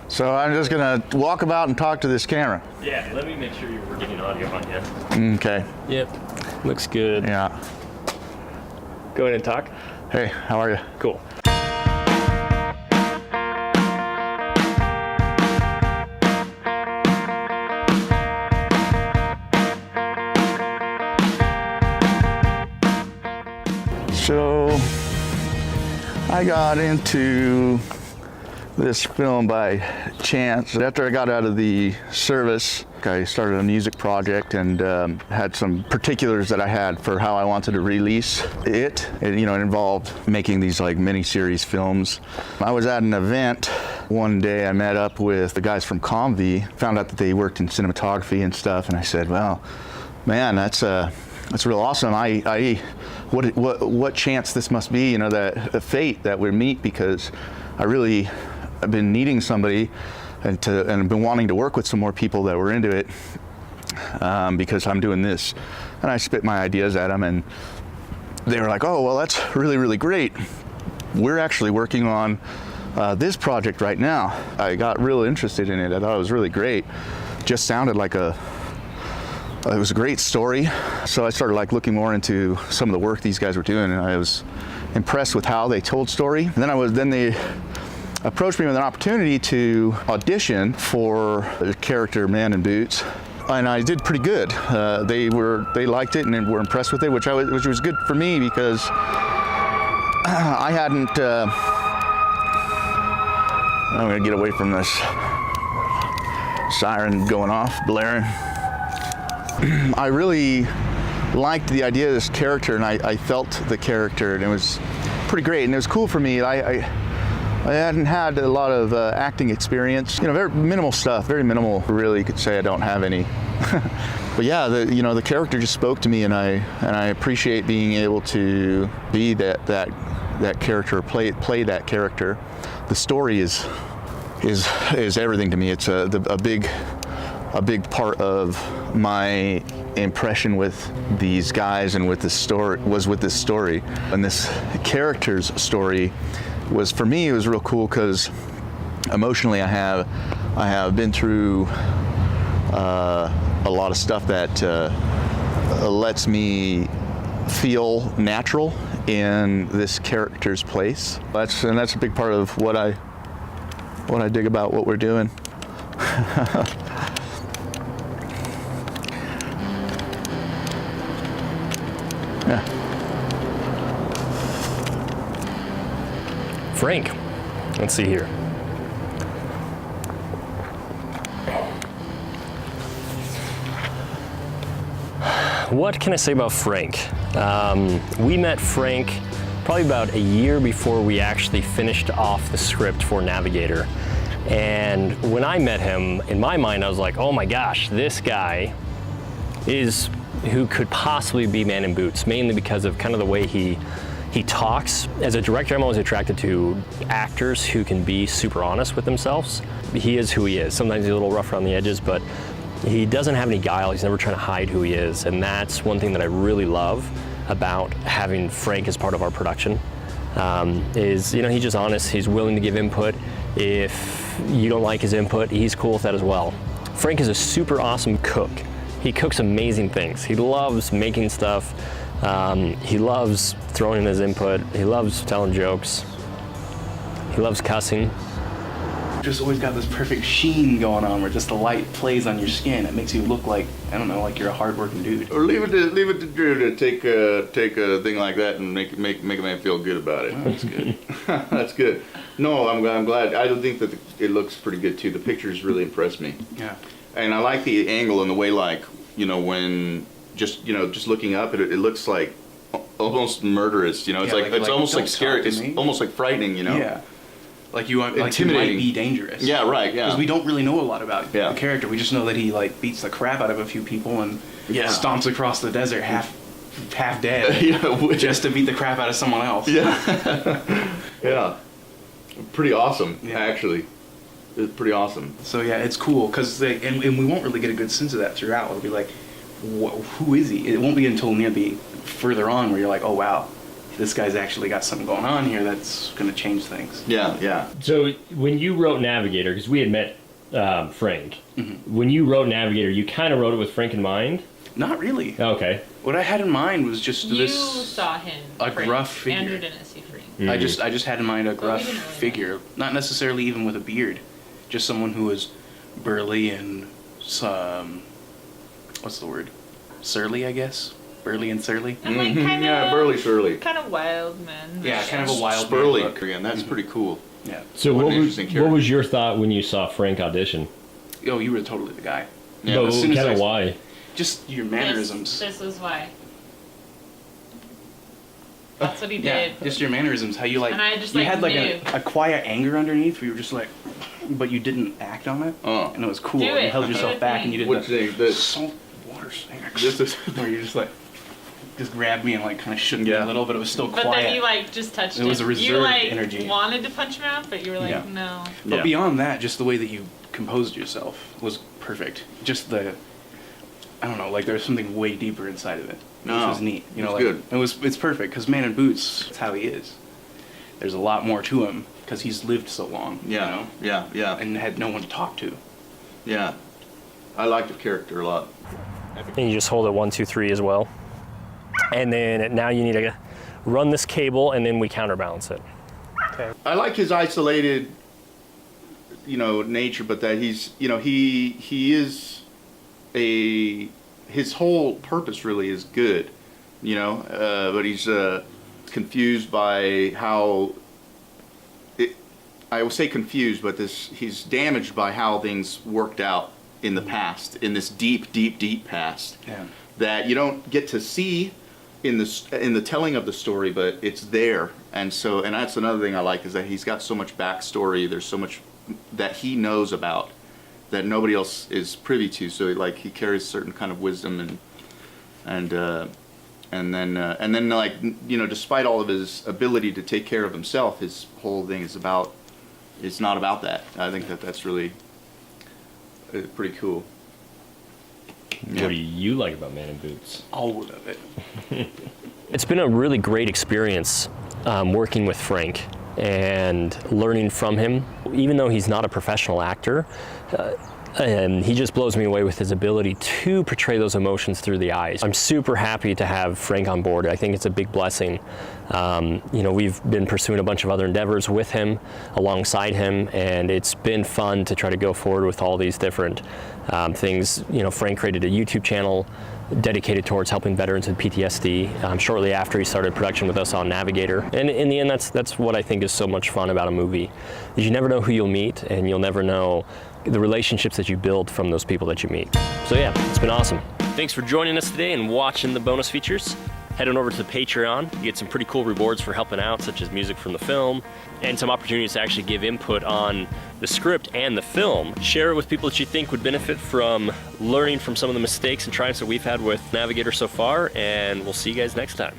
So I'm just gonna walk about and talk to this camera. Yeah, let me make sure we're getting audio on you. Okay. Yep, looks good. Yeah. Go ahead and talk. Hey, how are you? Cool. So I got into this film by chance. After I got out of the service, I started a music project and had some particulars that I had for how I wanted to release it. It involved making these like mini-series films. I was at an event one day. I met up with the guys from COMV, found out that they worked in cinematography and stuff, and I said, well, man, that's real awesome. What chance this must be, that fate that we meet, because I've been needing somebody and I've been wanting to work with some more people that were into it because I'm doing this. And I spit my ideas at them and they were like, oh, well, that's really, really great. We're actually working on this project right now. I got real interested in it. I thought it was really great. Just sounded like it was a great story. So I started looking more into some of the work these guys were doing, and I was impressed with how they told story. And then they approached me with an opportunity to audition for the character Man in Boots, and I did pretty good. They liked it and were impressed with it, which was good for me because I hadn't. I'm gonna get away from this siren going off, blaring. I really liked the idea of this character, and I felt the character, and it was pretty great, and it was cool for me. I hadn't had a lot of acting experience, very minimal stuff, very minimal. Really, you could say I don't have any. But yeah, the character just spoke to me, and I appreciate being able to be that character, play that character. The story is everything to me. It's a big part of my impression with these guys and with this story and this character's story was, for me, it was real cool because emotionally I have been through a lot of stuff that lets me feel natural in this character's place. That's a big part of what I dig about what we're doing. Yeah. Frank, let's see here. What can I say about Frank? We met Frank probably about a year before we actually finished off the script for Navigator. And when I met him, in my mind, I was like, oh my gosh, this guy is who could possibly be Man in Boots, mainly because of kind of the way he talks. As a director, I'm always attracted to actors who can be super honest with themselves. He is who he is. Sometimes he's a little rough around the edges, but he doesn't have any guile. He's never trying to hide who he is, and that's one thing that I really love about having Frank as part of our production. He's just honest. He's willing to give input. If you don't like his input, he's cool with that as well. Frank is a super awesome cook. He cooks amazing things. He loves making stuff. He loves throwing in his input. He loves telling jokes. He loves cussing. Just always got this perfect sheen going on where just the light plays on your skin. It makes you look like, I don't know, like you're a hardworking dude. Or leave it to Drew to take a thing like that and make a man feel good about it. That's good. That's good. No, I'm glad. I don't think that it looks pretty good too. The pictures really impressed me. Yeah. And I like the angle and the way, when just looking up, it looks like almost murderous. It's almost like scary. It's almost like frightening. Yeah. Like you might be dangerous. Yeah, right. Yeah. Because we don't really know a lot about the character. We just know that he beats the crap out of a few people and stomps across the desert half dead just to beat the crap out of someone else. Yeah. Yeah. Pretty awesome, actually. It's pretty awesome. So yeah, it's cool because and we won't really get a good sense of that throughout. It'll be like, who is he? It won't be until near the further on where you're like, oh wow, this guy's actually got something going on here that's going to change things. Yeah, yeah. So when you wrote Navigator, because we had met Frank, when you wrote Navigator, you kind of wrote it with Frank in mind? Not really. Okay. What I had in mind was just You this. saw him. A Frank. gruff figure. Andrew didn't see Frank. I just had in mind a gruff we didn't really figure, not necessarily even with a beard, just someone who was burly and what's the word? Surly, I guess. Burly and surly. And like kind of Yeah, Burly Shirley. kind of wild man. Yeah, kind of a wild Burly man look. again. That's pretty cool. Yeah. So What what an was, interesting character. what was your thought when you saw Frank audition? Oh, you were totally the guy. Yeah, but as soon as kind I- of why? Just your mannerisms. This was why. That's what he Yeah, did. just your mannerisms. How you like. And I just, you like, had like knew. a quiet anger underneath, where you were just like, but you didn't act on it, Oh. and it was cool. Do and you it. held Do yourself it back, thing. and you did What the thing? The- salt water snacks. This is Where you just like, just grabbed me and like kind of shook me Yeah. a little, but it was still But quiet. then you like just touched It him. was a You reserved like energy. wanted to punch him out, but you were like, Yeah. no. But Yeah. beyond that, just the way that you composed yourself was perfect. Just the, I don't know, like there was something way deeper inside of it, which No, was neat. You know, it's like good. it's perfect because Man in Boots, that's how he is. There's a lot more to him because he's lived so long. Yeah, You know, yeah. and had no one to talk to. Yeah. I like the character a lot. And you just hold it 1, 2, 3 as well. And then now you need to run this cable, and then we counterbalance it. I like his isolated, nature, but that he's, he is his whole purpose really is good, but he's confused by how, I will say confused, but he's damaged by how things worked out in the past, in this deep, deep, deep past, Yeah. that you don't get to see in the telling of the story, but it's there. And that's another thing I like, is that he's got so much backstory. There's so much that he knows about that nobody else is privy to. So like he carries certain kind of wisdom and then like despite all of his ability to take care of himself, his whole thing is not about that. I think that's really pretty cool. What do you like about Man in Boots? All of it. It's been a really great experience working with Frank and learning from him. Even though he's not a professional actor, and he just blows me away with his ability to portray those emotions through the eyes. I'm super happy to have Frank on board. I think it's a big blessing. We've been pursuing a bunch of other endeavors with him, alongside him, and it's been fun to try to go forward with all these different things. Frank created a YouTube channel dedicated towards helping veterans with PTSD shortly after he started production with us on Navigator. And in the end, that's what I think is so much fun about a movie, is you never know who you'll meet, and you'll never know the relationships that you build from those people that you meet. So yeah, it's been awesome. Thanks for joining us today and watching the bonus features. Head on over to the Patreon. You get some pretty cool rewards for helping out, such as music from the film, and some opportunities to actually give input on the script and the film. Share it with people that you think would benefit from learning from some of the mistakes and triumphs that we've had with Navigator so far, and we'll see you guys next time.